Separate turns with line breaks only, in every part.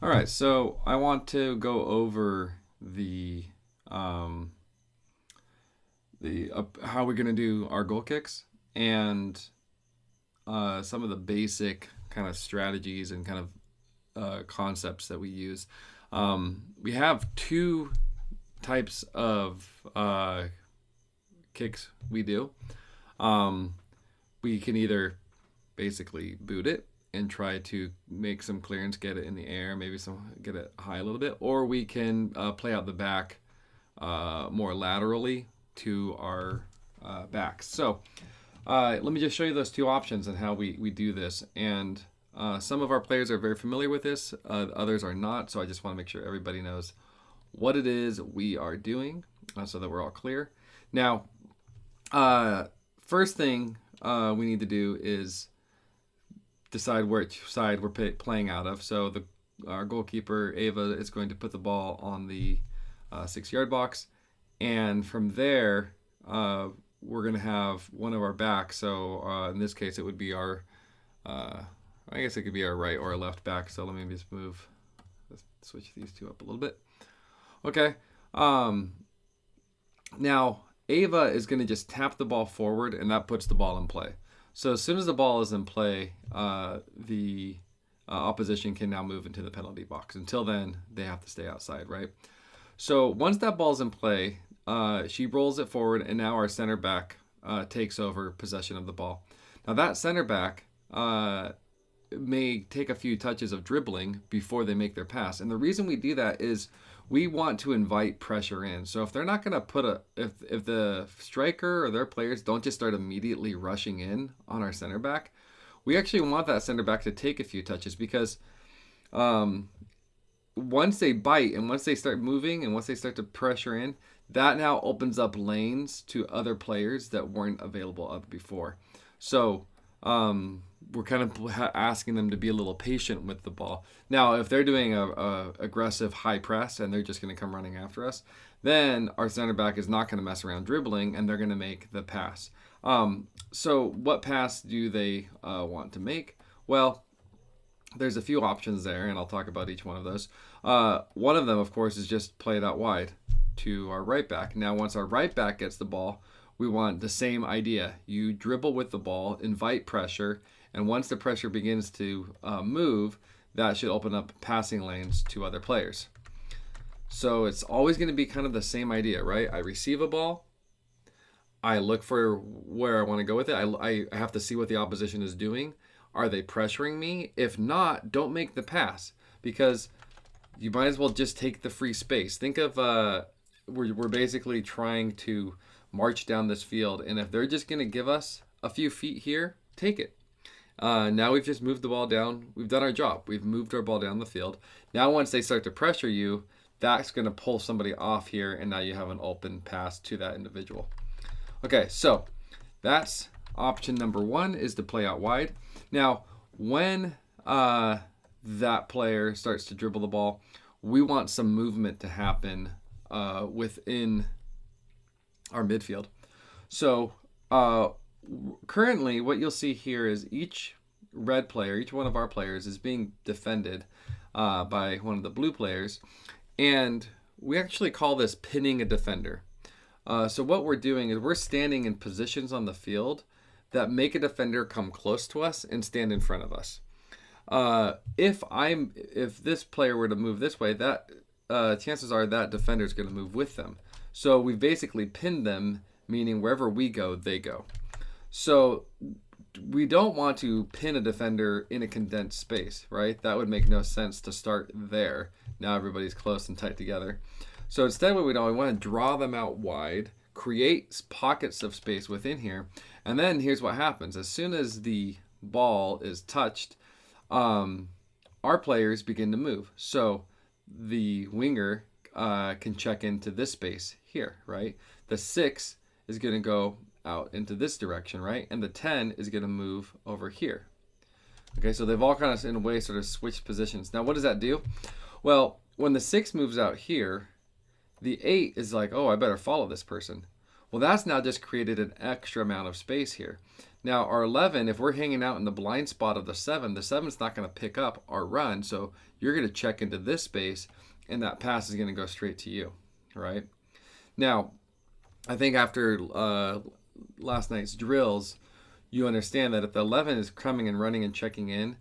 All right, so I want to go over um, the how we're gonna do our goal kicks and some of the basic kind of strategies and kind of concepts that we use. We have two types of kicks we do. Um, we can either basically boot it and try to make some clearance, get it in the air, maybe some get it high a little bit, or we can play out the back more laterally to our backs. So let me just show you those two options and how we do this. And some of our players are very familiar with this, others are not. So I just want to make sure everybody knows what it is we are doing so that we're all clear. Now, first thing we need to do is decide which side we're playing out of. So our goalkeeper Ava is going to put the ball on the 6-yard box, and from there we're going to have one of our backs. So in this case, it would be our I guess it could be our right or our left back. So let me just let's switch these two up a little bit. Okay. Now Ava is going to just tap the ball forward, and that puts the ball in play. So as soon as the ball is in play, the opposition can now move into the penalty box. Until then, they have to stay outside, right? So once that ball's in play, she rolls it forward, and now our center back takes over possession of the ball. Now that center back may take a few touches of dribbling before they make their pass, and the reason we do that is we want to invite pressure in. So if they're not going to if the striker or their players don't just start immediately rushing in on our center back, we actually want that center back to take a few touches, because once they bite and once they start moving and once they start to pressure in, that now opens up lanes to other players that weren't available up before. So we're kind of asking them to be a little patient with the ball. Now, if they're doing a aggressive high press and they're just going to come running after us, then our center back is not going to mess around dribbling, and they're going to make the pass. So what pass do they want to make? Well, there's a few options there, and I'll talk about each one of those. One of them, of course, is just play it out wide to our right back. Now, once our right back gets the ball, we want the same idea. You dribble with the ball, invite pressure, and once the pressure begins to move, that should open up passing lanes to other players. So it's always going to be kind of the same idea, right? I receive a ball, I look for where I want to go with it. I have to see what the opposition is doing. Are they pressuring me? If not, don't make the pass, because you might as well just take the free space. Think of we're basically trying to march down this field, and if they're just going to give us a few feet here, take it. Now we've just moved the ball down. We've done our job. We've moved our ball down the field. Now once they start to pressure you, that's going to pull somebody off here, and now you have an open pass to that individual. Okay, so that's option number one, is to play out wide. Now, when that player starts to dribble the ball, we want some movement to happen within our midfield. So currently, what you'll see here is each red player, each one of our players, is being defended by one of the blue players, and we actually call this pinning a defender. So what we're doing is we're standing in positions on the field that make a defender come close to us and stand in front of us. If this player were to move this way, that chances are that defender is going to move with them. So we basically pinned them, meaning wherever we go, they go. So we don't want to pin a defender in a condensed space, right? That would make no sense to start there. Now everybody's close and tight together. So instead, what we want to draw them out wide, create pockets of space within here, and then here's what happens. As soon as the ball is touched, our players begin to move. So the winger can check into this space here, right? The 6 is going to go out into this direction, right? And the 10 is going to move over here. Okay, so they've all kind of, in a way, sort of switched positions. Now, what does that do? Well, when the 6 moves out here, the 8 is like, oh, I better follow this person. Well, that's now just created an extra amount of space here. Now our 11, if we're hanging out in the blind spot of the 7's not going to pick up our run. So you're going to check into this space, and that pass is going to go straight to you, right? Now, I think after last night's drills, you understand that if the 11 is coming and running and checking in,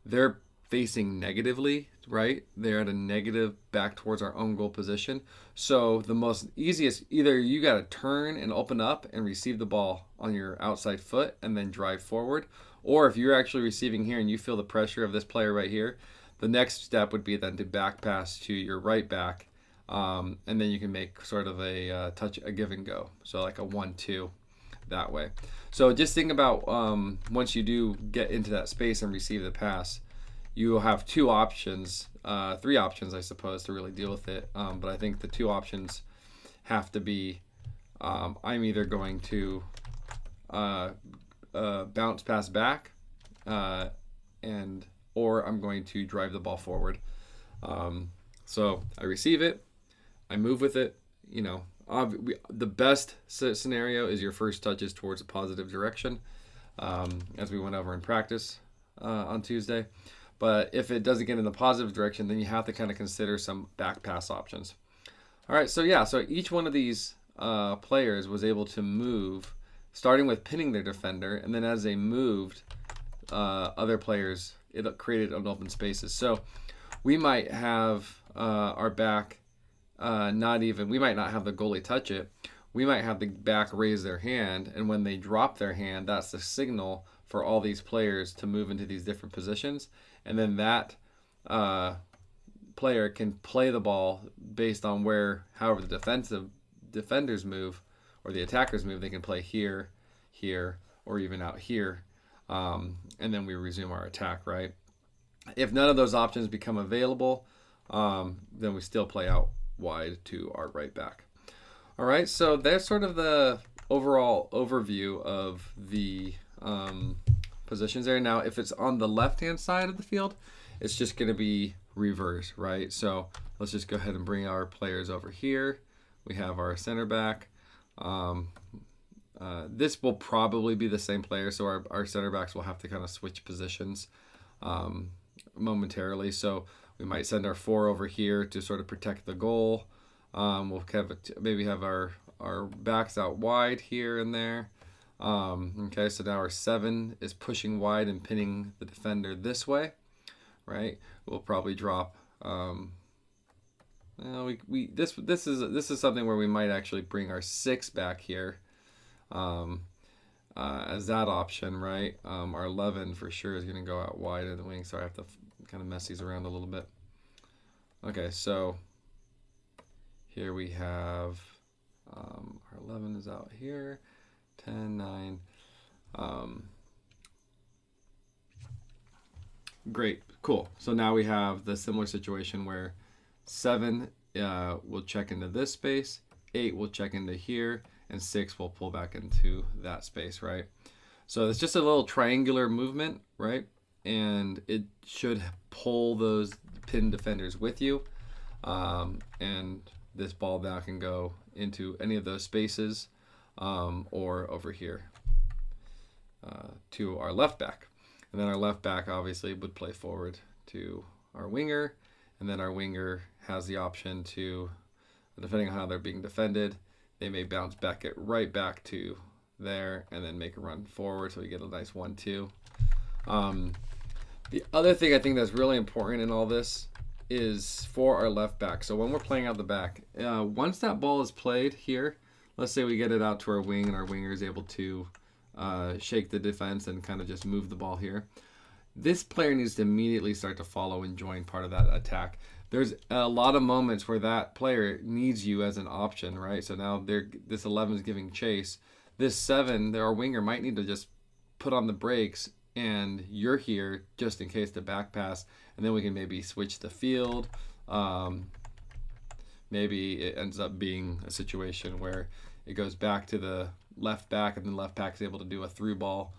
they're facing negatively, right? They're at a negative back towards our own goal position. So the most easiest, either you got to turn and open up and receive the ball on your outside foot and then drive forward. Or if you're actually receiving here and you feel the pressure of this player right here, the next step would be then to back pass to your right back. And then you can make sort of a give and go. So like a 1-2 that way. So just think about once you do get into that space and receive the pass, you will have two options, three options, I suppose, to really deal with it. But I think the two options have to be I'm either going to bounce pass back or I'm going to drive the ball forward. So I receive it, I move with it. You know, the best scenario is your first touch is towards a positive direction, as we went over in practice on Tuesday. But if it doesn't get in the positive direction, then you have to kind of consider some back pass options. All right, so yeah, so each one of these players was able to move, starting with pinning their defender, and then as they moved, other players, it created open spaces. So we might have our back we might not have the goalie touch it. We might have the back raise their hand, and when they drop their hand, that's the signal for all these players to move into these different positions. And then that player can play the ball based on however the defenders move or the attackers move. They can play here, or even out here, and then we resume our attack, right? If none of those options become available, then we still play out wide to our right back. All right, so that's sort of the overall overview of the positions there. Now, if it's on the left-hand side of the field, it's just going to be reverse, right? So let's just go ahead and bring our players over here. We have our center back. This will probably be the same player, so our center backs will have to kind of switch positions momentarily. So we might send our 4 over here to sort of protect the goal. We'll maybe have our backs out wide here and there. Okay, so now our 7 is pushing wide and pinning the defender this way, right? We'll probably drop. This is something where we might actually bring our 6 back here, as that option, right? Our 11 for sure is going to go out wide in the wing, so I have to kind of mess these around a little bit. Okay, so here we have our 11 is out here. 10, 9. Great, cool. So now we have the similar situation where 7 will check into this space, 8 will check into here, and 6 will pull back into that space, right? So it's just a little triangular movement, right? And it should pull those pin defenders with you. And this ball now can go into any of those spaces. Or over here to our left back. And then our left back obviously would play forward to our winger, and then our winger has the option to, depending on how they're being defended, they may bounce it right back to there and then make a run forward, so we get a nice 1-2. The other thing I think that's really important in all this is for our left back. So when we're playing out the back, once that ball is played here, let's say we get it out to our wing and our winger is able to shake the defense and kind of just move the ball here. This player needs to immediately start to follow and join part of that attack. There's a lot of moments where that player needs you as an option, right? So now this 11 is giving chase. This 7, our winger might need to just put on the brakes, and you're here just in case the back pass, and then we can maybe switch the field. Maybe it ends up being a situation where it goes back to the left back, and then left back is able to do a through ball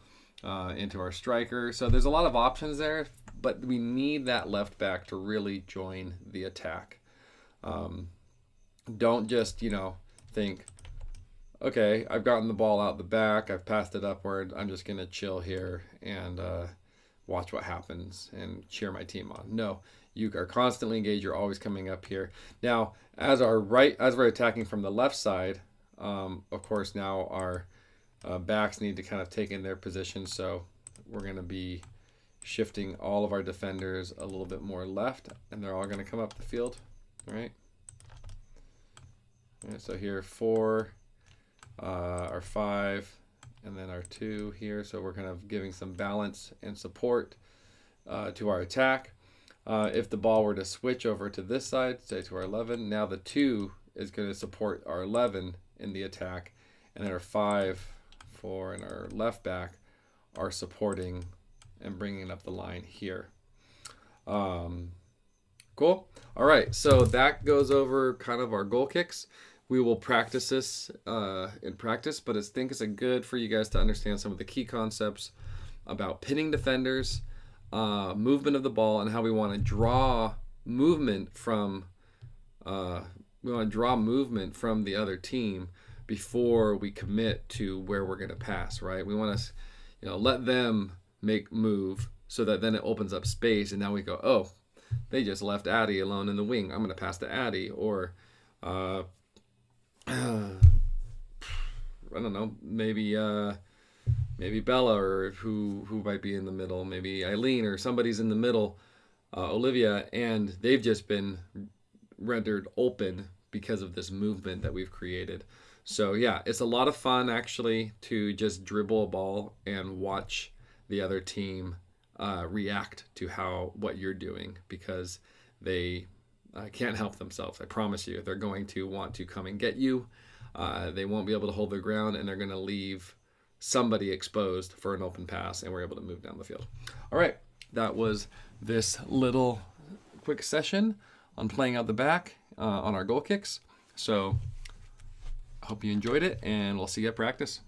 into our striker. So there's a lot of options there, but we need that left back to really join the attack. Don't just, think, okay, I've gotten the ball out the back, I've passed it upward, I'm just going to chill here and watch what happens and cheer my team on. No, you are constantly engaged. You're always coming up here. Now, as we're attacking from the left side, of course, now our backs need to kind of take in their position. So we're going to be shifting all of our defenders a little bit more left, and they're all going to come up the field. All right. All right, so here 4, our 5, and then our 2 here. So we're kind of giving some balance and support to our attack. If the ball were to switch over to this side, say to our 11, now the 2 is going to support our 11 in the attack, and then our 5, 4, and our left back are supporting and bringing up the line here. Cool. All right, so that goes over kind of our goal kicks. We will practice this in practice, but I think it's good for you guys to understand some of the key concepts about pinning defenders, movement of the ball, and how we want to draw movement from the other team before we commit to where we're going to pass. Right? We want to, let them move so that then it opens up space, and now we go, oh, they just left Addy alone in the wing. I'm going to pass to Addy, or I don't know, maybe Bella, or who might be in the middle, maybe Eileen, or somebody's in the middle, Olivia, and they've just been rendered open because of this movement that we've created. So yeah, it's a lot of fun actually to just dribble a ball and watch the other team react to what you're doing, because they can't help themselves. I promise you, they're going to want to come and get you. They won't be able to hold their ground, and they're going to leave somebody exposed for an open pass, and we're able to move down the field. All right, that was this little quick session on playing out the back on our goal kicks. So I hope you enjoyed it, and we'll see you at practice.